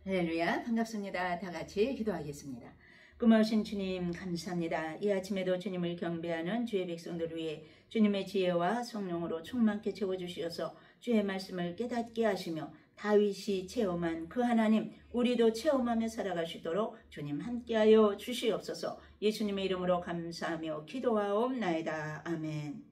할렐루야, 반갑습니다. 다 같이 기도하겠습니다. 고마우신 주님 감사합니다. 이 아침에도 주님을 경배하는 주의 백성들을 위해 주님의 지혜와 성령으로 충만케 채워주시어서 주의 말씀을 깨닫게 하시며 다윗이 체험한 그 하나님 우리도 체험하며 살아가시도록 주님 함께하여 주시옵소서. 예수님의 이름으로 감사하며 기도하옵나이다. 아멘.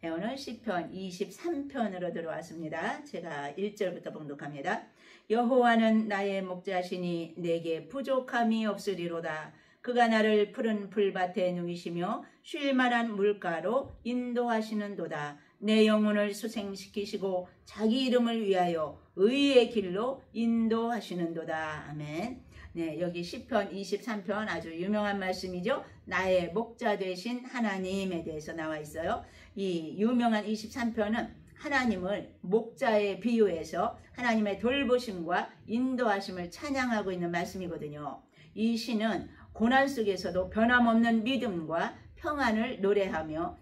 네, 오늘 시편 23편으로 들어왔습니다. 제가 1절부터 봉독합니다. 여호와는 나의 목자시니 내게 부족함이 없으리로다. 그가 나를 푸른 풀밭에 누이시며 쉴만한 물가로 인도하시는도다. 내 영혼을 수생시키시고 자기 이름을 위하여 의의 길로 인도하시는도다. 아멘. 네, 여기 시편 23편 아주 유명한 말씀이죠. 나의 목자 되신 하나님에 대해서 나와 있어요. 이 유명한 23편은 하나님을 목자에 비유해서 하나님의 돌보심과 인도하심을 찬양하고 있는 말씀이거든요. 이 시는 고난 속에서도 변함없는 믿음과 평안을 노래하며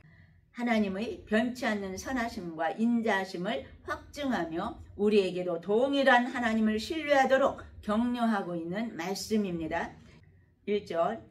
하나님의 변치 않는 선하심과 인자하심을 확증하며 우리에게도 동일한 하나님을 신뢰하도록 격려하고 있는 말씀입니다. 1절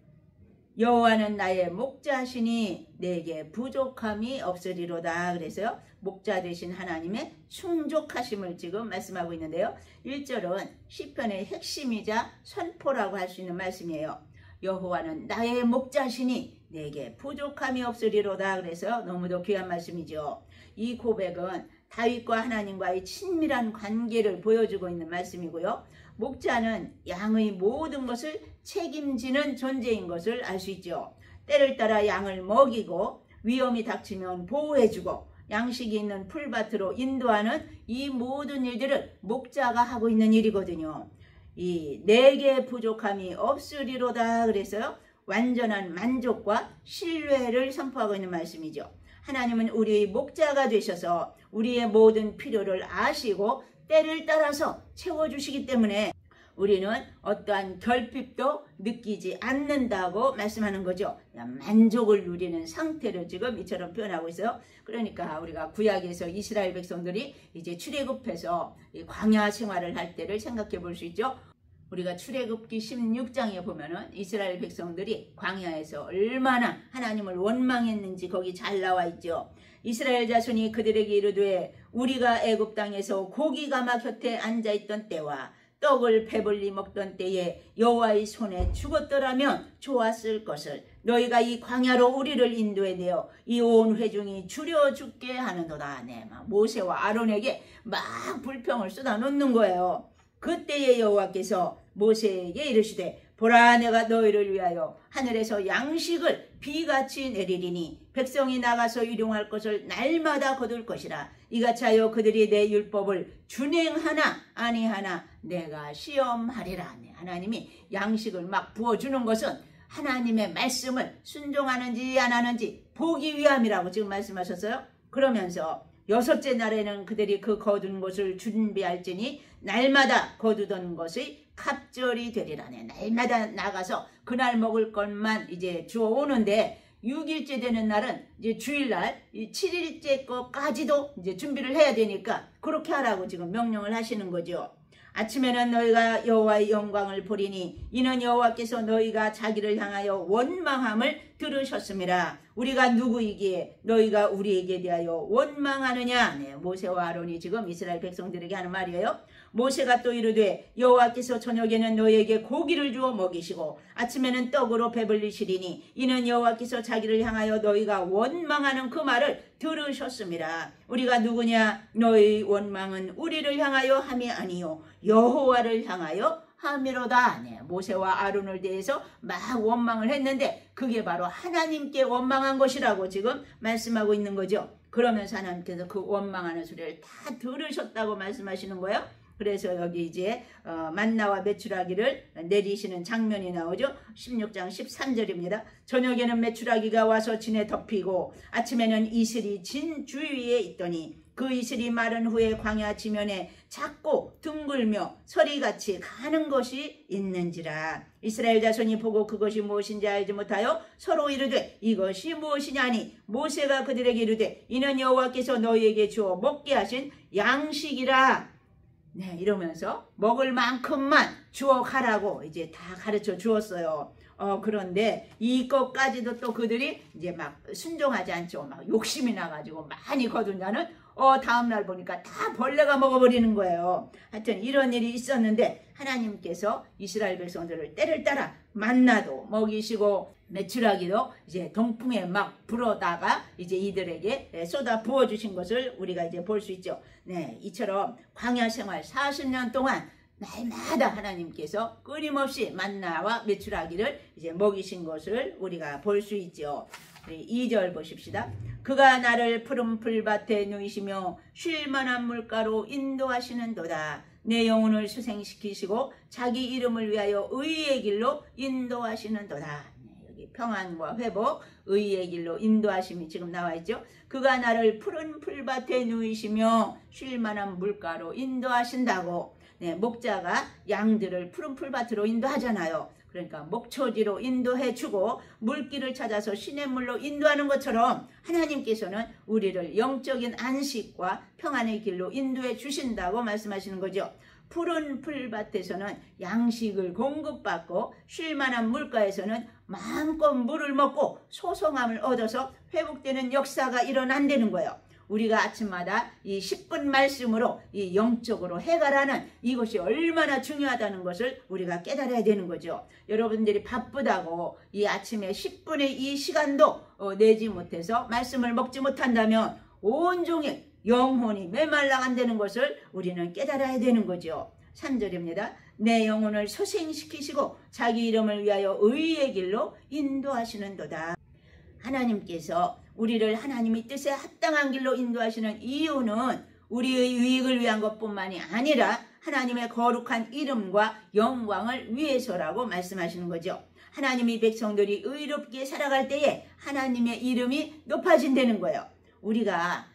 여호와는 나의 목자시니 내게 부족함이 없으리로다. 그래서요, 목자 되신 하나님의 충족하심을 지금 말씀하고 있는데요. 1절은 시편의 핵심이자 선포라고 할 수 있는 말씀이에요. 여호와는 나의 목자시니 내게 부족함이 없으리로다. 그래서 너무도 귀한 말씀이죠. 이 고백은 다윗과 하나님과의 친밀한 관계를 보여주고 있는 말씀이고요. 목자는 양의 모든 것을 책임지는 존재인 것을 알 수 있죠. 때를 따라 양을 먹이고 위험이 닥치면 보호해주고 양식이 있는 풀밭으로 인도하는 이 모든 일들을 목자가 하고 있는 일이거든요. 이 내게 부족함이 없으리로다. 그래서요, 완전한 만족과 신뢰를 선포하고 있는 말씀이죠. 하나님은 우리의 목자가 되셔서 우리의 모든 필요를 아시고 때를 따라서 채워주시기 때문에 우리는 어떠한 결핍도 느끼지 않는다고 말씀하는 거죠. 만족을 누리는 상태를 지금 이처럼 표현하고 있어요. 그러니까 우리가 구약에서 이스라엘 백성들이 이제 출애굽해서 광야 생활을 할 때를 생각해 볼 수 있죠. 우리가 출애굽기 16장에 보면은 이스라엘 백성들이 광야에서 얼마나 하나님을 원망했는지 거기 잘 나와 있죠. 이스라엘 자손이 그들에게 이르되 우리가 애굽 땅에서 고기가마 곁에 앉아있던 때와 떡을 배불리 먹던 때에 여호와의 손에 죽었더라면 좋았을 것을 너희가 이 광야로 우리를 인도해내어 이 온 회중이 줄여 죽게 하는도다. 네, 막 모세와 아론에게 막 불평을 쏟아놓는 거예요. 그때에 여호와께서 모세에게 이르시되 보라, 내가 너희를 위하여 하늘에서 양식을 비같이 내리리니 백성이 나가서 일용할 것을 날마다 거둘 것이라. 이같이 하여 그들이 내 율법을 준행하나 아니하나 내가 시험하리라. 네, 하나님이 양식을 막 부어주는 것은 하나님의 말씀을 순종하는지 안 하는지 보기 위함이라고 지금 말씀하셨어요. 그러면서 여섯째 날에는 그들이 그 거둔 것을 준비할지니 날마다 거두던 것의 갑절이 되리라네. 날마다 나가서 그날 먹을 것만 이제 주워 오는데 6일째 되는 날은 이제 주일날 7일째 것까지도 이제 준비를 해야 되니까 그렇게 하라고 지금 명령을 하시는 거죠. 아침에는 너희가 여호와의 영광을 보리니 이는 여호와께서 너희가 자기를 향하여 원망함을 들으셨음이라. 우리가 누구이기에 너희가 우리에게 대하여 원망하느냐. 네, 모세와 아론이 지금 이스라엘 백성들에게 하는 말이에요. 모세가 또 이르되 여호와께서 저녁에는 너희에게 고기를 주어 먹이시고 아침에는 떡으로 배불리시리니 이는 여호와께서 자기를 향하여 너희가 원망하는 그 말을 들으셨음이라. 우리가 누구냐? 너희 원망은 우리를 향하여 함이 아니요 여호와를 향하여 함이로다. 네, 모세와 아론을 대해서 막 원망을 했는데 그게 바로 하나님께 원망한 것이라고 지금 말씀하고 있는 거죠. 그러면서 하나님께서 그 원망하는 소리를 다 들으셨다고 말씀하시는 거예요. 그래서 여기 이제 만나와 메추라기를 내리시는 장면이 나오죠. 16장 13절입니다. 저녁에는 메추라기가 와서 진에 덮이고 아침에는 이슬이 진 주위에 있더니 그 이슬이 마른 후에 광야 지면에 작고 둥글며 서리같이 가는 것이 있는지라. 이스라엘 자손이 보고 그것이 무엇인지 알지 못하여 서로 이르되 이것이 무엇이냐니 모세가 그들에게 이르되 이는 여호와께서 너희에게 주어 먹게 하신 양식이라. 네, 이러면서 먹을 만큼만 주워 가라고 이제 다 가르쳐 주었어요. 그런데 이것까지도 또 그들이 이제 막 순종하지 않죠. 막 욕심이 나가지고 많이 거둔 자는 다음날 보니까 다 벌레가 먹어버리는 거예요. 하여튼 이런 일이 있었는데 하나님께서 이스라엘 백성들을 때를 따라 만나도 먹이시고 메추라기도 이제 동풍에 막 불어다가 이제 이들에게 쏟아 부어주신 것을 우리가 이제 볼 수 있죠. 네, 이처럼 광야 생활 40년 동안 날마다 하나님께서 끊임없이 만나와 메추라기를 이제 먹이신 것을 우리가 볼 수 있죠. 2절 보십시다. 그가 나를 푸른 풀밭에 누이시며 쉴만한 물가로 인도하시는도다. 내 영혼을 수생시키시고 자기 이름을 위하여 의의 길로 인도하시는도다. 여기 평안과 회복, 의의 길로 인도하심이 지금 나와 있죠. 그가 나를 푸른 풀밭에 누이시며 쉴만한 물가로 인도하신다고. 네, 목자가 양들을 푸른 풀밭으로 인도하잖아요. 그러니까 목초지로 인도해주고 물길을 찾아서 시냇물로 인도하는 것처럼 하나님께서는 우리를 영적인 안식과 평안의 길로 인도해 주신다고 말씀하시는 거죠. 푸른 풀밭에서는 양식을 공급받고 쉴만한 물가에서는 마음껏 물을 먹고 소성함을 얻어서 회복되는 역사가 일어난다는 거예요. 우리가 아침마다 이 10분 말씀으로 이 영적으로 해결하는 이것이 얼마나 중요하다는 것을 우리가 깨달아야 되는 거죠. 여러분들이 바쁘다고 이 아침에 10분의 이 시간도 내지 못해서 말씀을 먹지 못한다면 온종일 영혼이 메말라간다는 것을 우리는 깨달아야 되는 거죠. 3절입니다. 내 영혼을 소생시키시고 자기 이름을 위하여 의의 길로 인도하시는도다. 하나님께서 우리를 하나님의 뜻에 합당한 길로 인도하시는 이유는 우리의 유익을 위한 것뿐만이 아니라 하나님의 거룩한 이름과 영광을 위해서라고 말씀하시는 거죠. 하나님의 백성들이 의롭게 살아갈 때에 하나님의 이름이 높아진다는 거예요. 우리가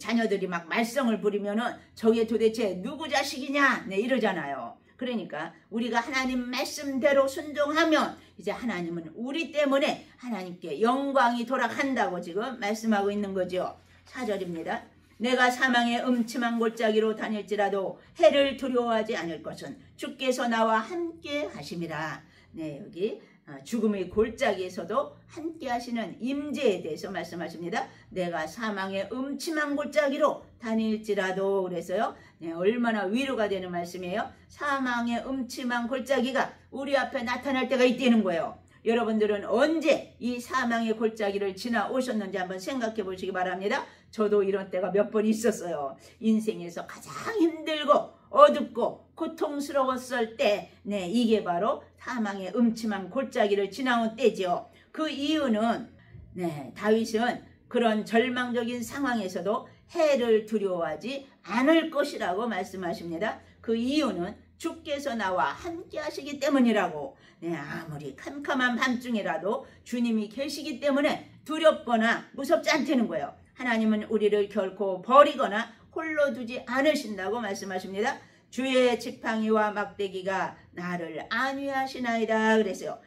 자녀들이 막 말썽을 부리면은 저게 도대체 누구 자식이냐 이러잖아요. 그러니까 우리가 하나님 말씀대로 순종하면 이제 하나님은 우리 때문에 하나님께 영광이 돌아간다고 지금 말씀하고 있는 거죠. 4절입니다. 내가 사망의 음침한 골짜기로 다닐지라도 해를 두려워하지 않을 것은 주께서 나와 함께 하심이라. 네, 여기 죽음의 골짜기에서도 함께 하시는 임재에 대해서 말씀하십니다. 내가 사망의 음침한 골짜기로 다닐지라도 그래서요. 네, 얼마나 위로가 되는 말씀이에요. 사망의 음침한 골짜기가 우리 앞에 나타날 때가 있다는 거예요. 여러분들은 언제 이 사망의 골짜기를 지나오셨는지 한번 생각해 보시기 바랍니다. 저도 이런 때가 몇 번 있었어요. 인생에서 가장 힘들고 어둡고 고통스러웠을 때, 네, 이게 바로 사망의 음침한 골짜기를 지나온 때죠. 그 이유는, 네, 다윗은 그런 절망적인 상황에서도 해를 두려워하지 않을 것이라고 말씀하십니다. 그 이유는 주께서 나와 함께 하시기 때문이라고. 네, 아무리 캄캄한 밤중이라도 주님이 계시기 때문에 두렵거나 무섭지 않다는 거예요. 하나님은 우리를 결코 버리거나 홀로 두지 않으신다고 말씀하십니다. 주의 지팡이와 막대기가 나를 안위하시나이다 그랬어요.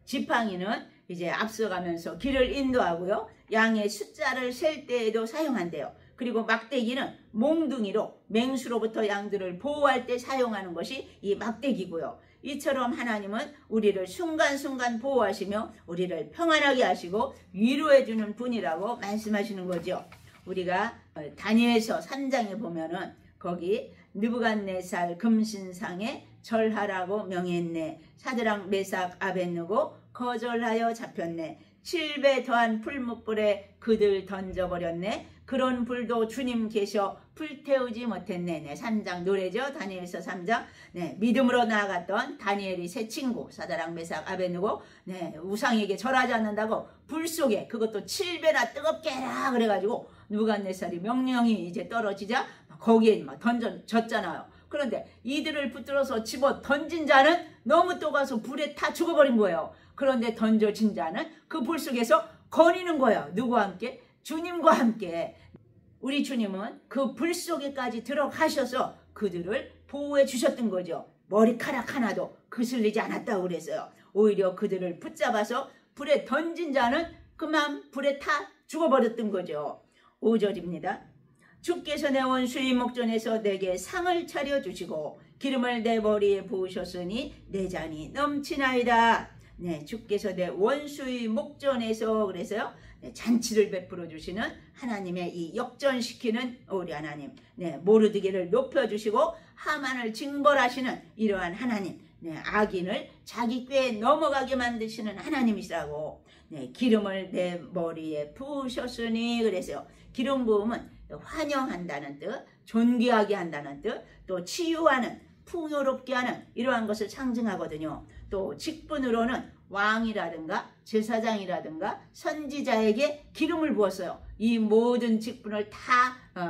지팡이는 이제 앞서가면서 길을 인도하고요. 양의 숫자를 셀 때에도 사용한대요. 그리고 막대기는 몽둥이로 맹수로부터 양들을 보호할 때 사용하는 것이 이 막대기고요. 이처럼 하나님은 우리를 순간순간 보호하시며 우리를 평안하게 하시고 위로해 주는 분이라고 말씀하시는 거죠. 우리가 다니엘서 3장에 보면은 거기 느부갓네살 금신상에 절하라고 명했네. 사드락 메삭 아벳느고 거절하여 잡혔네. 7배 더한 풀무불에 그들 던져버렸네. 그런 불도 주님 계셔 불태우지 못했네. 네, 3장 노래죠. 다니엘서 3장. 네, 믿음으로 나아갔던 다니엘이 세 친구 사드락 메삭 아벳느고, 네, 우상에게 절하지 않는다고 불 속에 그것도 7배나 뜨겁게 해라 그래가지고 느부갓네살이 명령이 이제 떨어지자 거기에 막 던져졌잖아요. 그런데 이들을 붙들어서 집어 던진 자는 너무 떠가서 불에 타 죽어버린 거예요. 그런데 던져진 자는 그 불 속에서 거니는 거예요. 누구와 함께? 주님과 함께. 우리 주님은 그 불 속에까지 들어가셔서 그들을 보호해 주셨던 거죠. 머리카락 하나도 그슬리지 않았다고 그랬어요. 오히려 그들을 붙잡아서 불에 던진 자는 그만 불에 타 죽어버렸던 거죠. 5절입니다. 주께서 내 원수의 목전에서 내게 상을 차려주시고 기름을 내 머리에 부으셨으니 내 잔이 넘치나이다. 네, 주께서 내 원수의 목전에서 그래서요. 네, 잔치를 베풀어 주시는 하나님의 이 역전시키는 우리 하나님. 네, 모르드게를 높여주시고 하만을 징벌하시는 이러한 하나님. 네, 악인을 자기 꾀에 넘어가게 만드시는 하나님이시라고. 네, 기름을 내 머리에 부으셨으니 그래서요. 기름 부음은 환영한다는 뜻, 존귀하게 한다는 뜻, 또 치유하는, 풍요롭게 하는 이러한 것을 상징하거든요. 또 직분으로는 왕이라든가 제사장이라든가 선지자에게 기름을 부었어요. 이 모든 직분을 다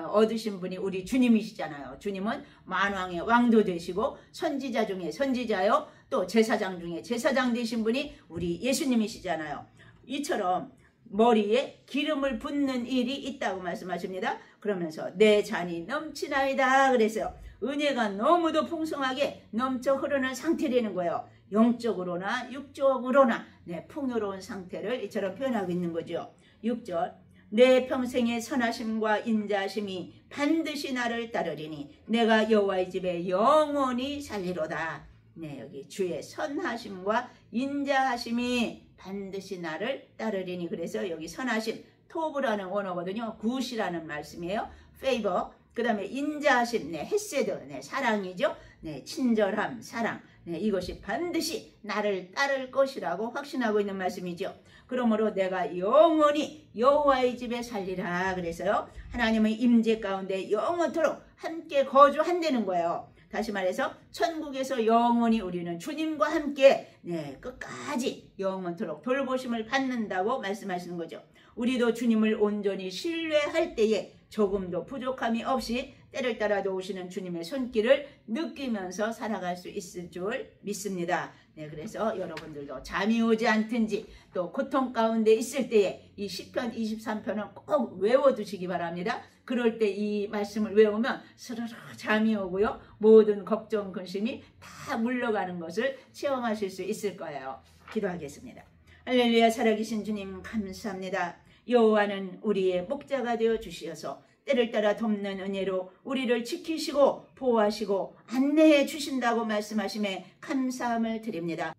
얻으신 분이 우리 주님이시잖아요. 주님은 만왕의 왕도 되시고 선지자 중에 선지자요, 또 제사장 중에 제사장 되신 분이 우리 예수님이시잖아요. 이처럼 머리에 기름을 붓는 일이 있다고 말씀하십니다. 그러면서 내 잔이 넘치나이다 그래서요. 은혜가 너무도 풍성하게 넘쳐 흐르는 상태라는 거예요. 영적으로나 육적으로나 네, 풍요로운 상태를 이처럼 표현하고 있는 거죠. 6절 내 평생의 선하심과 인자하심이 반드시 나를 따르리니 내가 여호와의 집에 영원히 살리로다. 네, 여기 주의 선하심과 인자하심이 반드시 나를 따르리니 그래서 여기 선하심 토브라는 원어거든요. 굿이라는 말씀이에요. favor. 그 다음에 인자하심, 네, 헤세드, 네, 사랑이죠. 네, 친절함, 사랑. 네, 이것이 반드시 나를 따를 것이라고 확신하고 있는 말씀이죠. 그러므로 내가 영원히 여호와의 집에 살리라. 그래서요. 하나님의 임재 가운데 영원토록 함께 거주한다는 거예요. 다시 말해서 천국에서 영원히 우리는 주님과 함께 네, 끝까지 영원토록 돌보심을 받는다고 말씀하시는 거죠. 우리도 주님을 온전히 신뢰할 때에 조금도 부족함이 없이 때를 따라 도우시는 주님의 손길을 느끼면서 살아갈 수 있을 줄 믿습니다. 네, 그래서 여러분들도 잠이 오지 않든지 또 고통 가운데 있을 때에 이 시편 23편은 꼭 외워두시기 바랍니다. 그럴 때 이 말씀을 외우면 스르르 잠이 오고요. 모든 걱정, 근심이 다 물러가는 것을 체험하실 수 있을 거예요. 기도하겠습니다. 할렐루야. 살아계신 주님 감사합니다. 여호와는 우리의 목자가 되어 주시어서 때를 따라 돕는 은혜로 우리를 지키시고 보호하시고 안내해 주신다고 말씀하심에 감사함을 드립니다.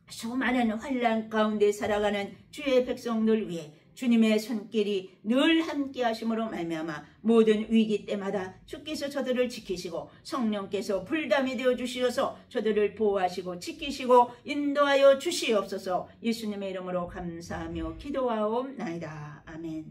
수많은 환난 가운데 살아가는 주의 백성들 위해 주님의 손길이 늘 함께 하심으로 말미암아 모든 위기 때마다 주께서 저들을 지키시고 성령께서 불담이 되어 주시어서 저들을 보호하시고 지키시고 인도하여 주시옵소서. 예수님의 이름으로 감사하며 기도하옵나이다. 아멘.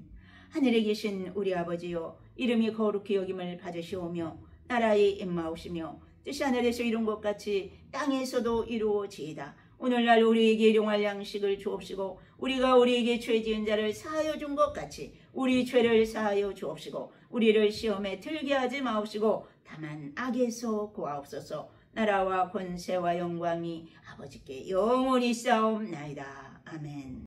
하늘에 계신 우리 아버지요, 이름이 거룩히 여김을 받으시오며 나라의 임마오시며 뜻이 하늘에서 이룬 것 같이 땅에서도 이루어지이다. 오늘날 우리에게 일용할 양식을 주옵시고 우리가 우리에게 죄 지은 자를 사하여 준 것 같이 우리 죄를 사하여 주옵시고 우리를 시험에 들게 하지 마옵시고 다만 악에서 구하옵소서. 나라와 권세와 영광이 아버지께 영원히 싸움나이다. 아멘.